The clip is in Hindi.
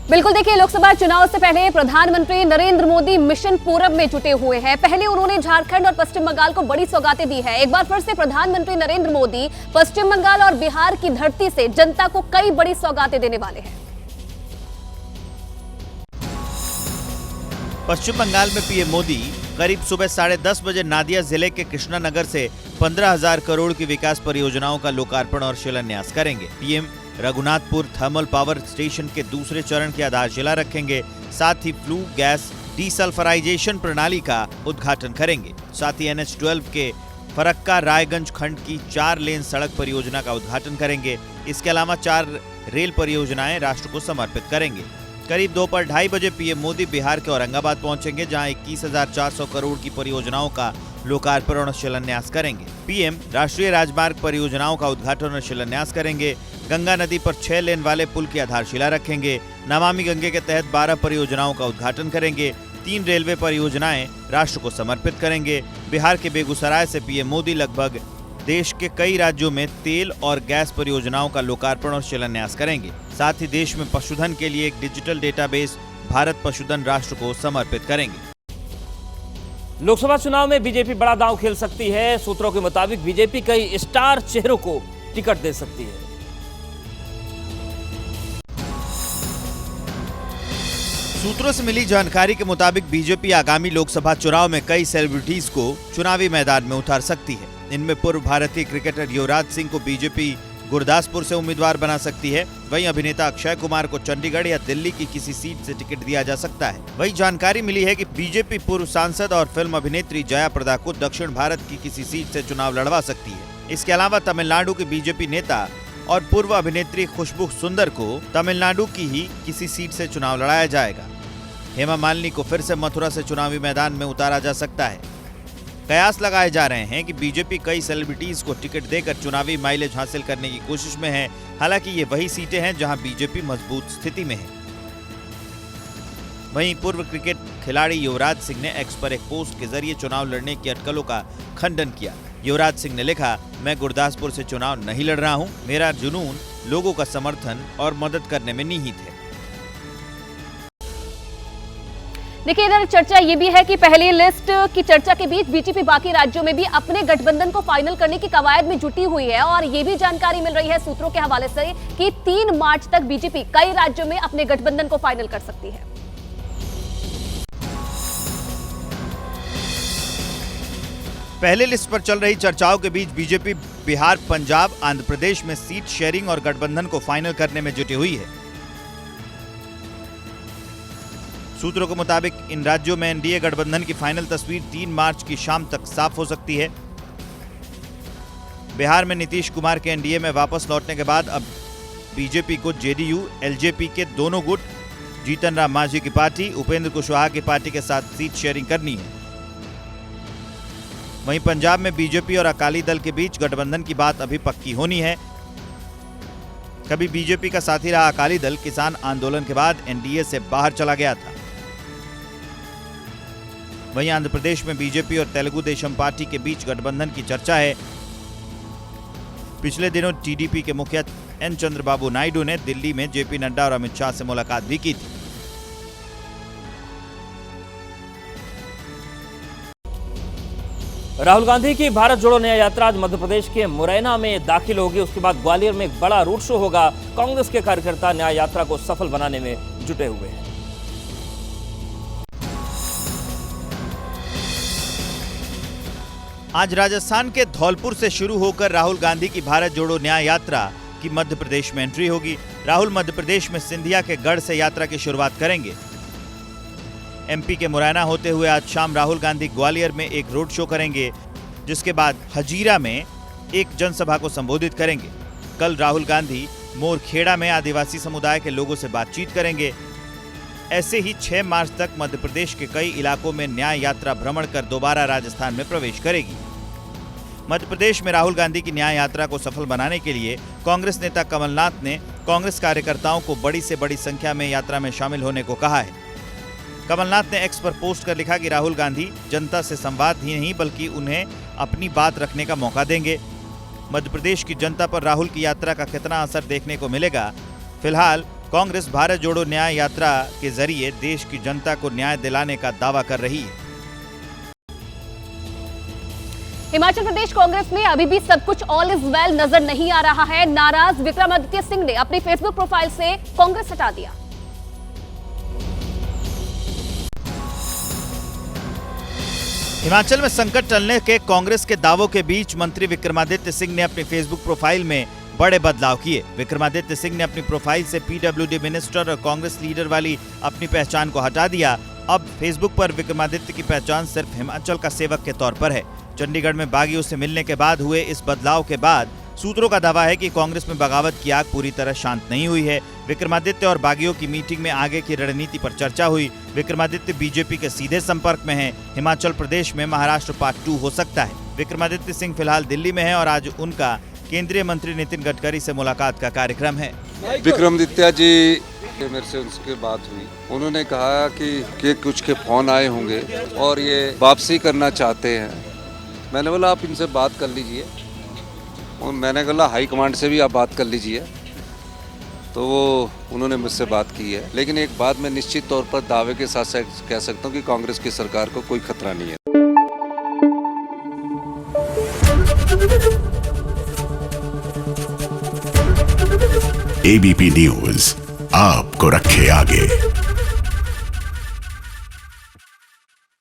बिल्कुल, देखिए, लोकसभा चुनाव से पहले प्रधानमंत्री नरेंद्र मोदी मिशन पूरब में जुटे हुए हैं। पहले उन्होंने झारखंड और पश्चिम बंगाल को बड़ी सौगातें दी है। एक बार फिर से प्रधानमंत्री नरेंद्र मोदी पश्चिम बंगाल और बिहार की धरती से जनता को कई बड़ी सौगातें देने वाले हैं। पश्चिम बंगाल में पीएम मोदी करीब सुबह 10:30 बजे नादिया जिले के कृष्णानगर से 15,000 करोड़ की विकास परियोजनाओं का लोकार्पण और शिलान्यास करेंगे। PM Raghunathpur thermal power station के दूसरे चरण की आधारशिला रखेंगे। साथ ही फ्लू गैस डीसल्फराइजेशन प्रणाली का उद्घाटन करेंगे। साथ ही NH-12 के फरक्का रायगंज खंड की 4 लेन सड़क परियोजना का उद्घाटन करेंगे। इसके अलावा 4 रेल परियोजनाएं राष्ट्र को समर्पित करेंगे। करीब दोपहर 2:30 बजे पीएम मोदी बिहार के औरंगाबाद पहुंचेंगे, जहां 21,400 करोड़ की परियोजनाओं का लोकार्पण और शिलान्यास करेंगे। पीएम राष्ट्रीय राजमार्ग परियोजनाओं का उद्घाटन और शिलान्यास करेंगे। गंगा नदी पर 6 लेन वाले पुल की आधारशिला रखेंगे। नमामि गंगे के तहत 12 परियोजनाओं का उद्घाटन करेंगे। 3 रेलवे परियोजनाएं राष्ट्र को समर्पित करेंगे। बिहार के बेगूसराय से पीएम मोदी लगभग देश के कई राज्यों में तेल और गैस परियोजनाओं का लोकार्पण और शिलान्यास करेंगे। साथ ही देश में पशुधन के लिए एक डिजिटल डेटाबेस भारत पशुधन राष्ट्र को समर्पित करेंगे। लोकसभा चुनाव में बीजेपी बड़ा दांव खेल सकती है। सूत्रों के मुताबिक बीजेपी कई स्टार चेहरों को टिकट दे सकती है। सूत्रों से मिली जानकारी के मुताबिक बीजेपी आगामी लोकसभा चुनाव में कई सेलिब्रिटीज को चुनावी मैदान में उतार सकती है। इनमें पूर्व भारतीय क्रिकेटर युवराज सिंह को बीजेपी गुरदासपुर से उम्मीदवार बना सकती है। वहीं अभिनेता अक्षय कुमार को चंडीगढ़ या दिल्ली की किसी सीट से टिकट दिया जा सकता है। वहीं जानकारी मिली है कि बीजेपी पूर्व सांसद और फिल्म अभिनेत्री जया प्रदा को दक्षिण भारत की किसी सीट से चुनाव लड़वा सकती है। इसके अलावा तमिलनाडु के बीजेपी नेता और पूर्व अभिनेत्री खुशबू सुंदर को तमिलनाडु की ही किसी सीट से चुनाव लड़ाया जाएगा। हेमा मालिनी को फिर से मथुरा से चुनावी मैदान में उतारा जा सकता है। कयास लगाए जा रहे हैं कि बीजेपी कई सेलिब्रिटीज को टिकट देकर चुनावी माइलेज हासिल करने की कोशिश में है। हालांकि ये वही सीटें हैं जहां बीजेपी मजबूत स्थिति में है। वहीं पूर्व क्रिकेट खिलाड़ी युवराज सिंह ने एक्स पर एक पोस्ट के जरिए चुनाव लड़ने की अटकलों का खंडन किया। युवराज सिंह ने लिखा, मैं गुरदासपुर से चुनाव नहीं लड़ रहा हूं। मेरा जुनून लोगों का समर्थन और मदद करने में निहित है। देखिए, इधर चर्चा ये भी है कि पहली लिस्ट की चर्चा के बीच बीजेपी बाकी राज्यों में भी अपने गठबंधन को फाइनल करने की कवायद में जुटी हुई है। और ये भी जानकारी मिल रही है सूत्रों के हवाले से कि 3 मार्च तक बीजेपी कई राज्यों में अपने गठबंधन को फाइनल कर सकती है। पहले लिस्ट पर चल रही चर्चाओं के बीच बीजेपी बिहार, पंजाब, आंध्र प्रदेश में सीट शेयरिंग और गठबंधन को फाइनल करने में जुटी हुई है। सूत्रों के मुताबिक इन राज्यों में एनडीए गठबंधन की फाइनल तस्वीर 3 मार्च की शाम तक साफ हो सकती है। बिहार में नीतीश कुमार के एनडीए में वापस लौटने के बाद अब बीजेपी को जेडीयू, एलजेपी के दोनों गुट, जीतन राम मांझी की पार्टी, उपेंद्र कुशवाहा की पार्टी के साथ सीट शेयरिंग करनी है। वहीं पंजाब में बीजेपी और अकाली दल के बीच गठबंधन की बात अभी पक्की होनी है। कभी बीजेपी का साथी रहा अकाली दल किसान आंदोलन के बाद एनडीए से बाहर चला गया था। वहीं आंध्र प्रदेश में बीजेपी और तेलुगु देशम पार्टी के बीच गठबंधन की चर्चा है। पिछले दिनों टीडीपी के मुखिया एन चंद्रबाबू नायडू ने दिल्ली में जेपी नड्डा और अमित शाह से मुलाकात भी की थी। राहुल गांधी की भारत जोड़ो न्याय यात्रा आज मध्य प्रदेश के मुरैना में दाखिल होगी। उसके बाद ग्वालियर में एक बड़ा रोड शो होगा। कांग्रेस के कार्यकर्ता न्याय यात्रा को सफल बनाने में जुटे हुए हैं। आज राजस्थान के धौलपुर से शुरू होकर राहुल गांधी की भारत जोड़ो न्याय यात्रा की मध्य प्रदेश में एंट्री होगी। राहुल मध्य प्रदेश में सिंधिया के गढ़ से यात्रा की शुरुआत करेंगे। एमपी के मुरैना होते हुए आज शाम राहुल गांधी ग्वालियर में एक रोड शो करेंगे, जिसके बाद हजीरा में एक जनसभा को संबोधित करेंगे। कल राहुल गांधी मोरखेड़ा में आदिवासी समुदाय के लोगों से बातचीत करेंगे। ऐसे ही 6 मार्च तक मध्य प्रदेश के कई इलाकों में न्याय यात्रा भ्रमण कर दोबारा राजस्थान में प्रवेश करेगी। मध्य प्रदेश में राहुल गांधी की न्याय यात्रा को सफल बनाने के लिए कांग्रेस नेता कमलनाथ ने कांग्रेस कार्यकर्ताओं को बड़ी से बड़ी संख्या में यात्रा में शामिल होने को कहा है। कमलनाथ ने एक्स पर पोस्ट कर लिखा कि राहुल गांधी जनता से संवाद ही नहीं बल्कि उन्हें अपनी बात रखने का मौका देंगे। मध्य प्रदेश की जनता पर राहुल की यात्रा का कितना असर देखने को मिलेगा, फिलहाल कांग्रेस भारत जोड़ो न्याय यात्रा के जरिए देश की जनता को न्याय दिलाने का दावा कर रही है। हिमाचल प्रदेश कांग्रेस में अभी भी सब कुछ ऑल इज वेल नजर नहीं आ रहा है। नाराज विक्रमादित्य सिंह ने अपनी फेसबुक प्रोफाइल से कांग्रेस हटा दिया। हिमाचल में संकट टलने के कांग्रेस के दावों के बीच मंत्री विक्रमादित्य सिंह ने अपनी फेसबुक प्रोफाइल में बड़े बदलाव किए। विक्रमादित्य सिंह ने अपनी प्रोफाइल से पीडब्ल्यूडी मिनिस्टर और कांग्रेस लीडर वाली अपनी पहचान को हटा दिया। अब फेसबुक पर विक्रमादित्य की पहचान सिर्फ हिमाचल का सेवक के तौर पर है। चंडीगढ़ में बागियों से मिलने के बाद हुए इस बदलाव के बाद सूत्रों का दावा है कि कांग्रेस में बगावत की आग पूरी तरह शांत नहीं हुई है। विक्रमादित्य और बागियों की मीटिंग में आगे की रणनीति पर चर्चा हुई। विक्रमादित्य बीजेपी के सीधे संपर्क में हैं। हिमाचल प्रदेश में महाराष्ट्र पार्ट 2 हो सकता है। विक्रमादित्य सिंह फिलहाल दिल्ली में है और आज उनका केंद्रीय मंत्री नितिन गडकरी से मुलाकात का कार्यक्रम है। विक्रमादित्य जी मेरे से उनकी बात हुई, उन्होंने कहा कि कुछ के फोन आए होंगे और ये वापसी करना चाहते हैं। मैंने बोला आप इनसे बात कर लीजिए, और मैंने बोला हाई कमांड से भी आप बात कर लीजिए। तो वो उन्होंने मुझसे बात की है, लेकिन एक बात मैं निश्चित तौर पर दावे के साथ कह सकता हूँ कि कांग्रेस की सरकार को कोई खतरा नहीं है। एबीपी न्यूज़ आपको रखे आगे।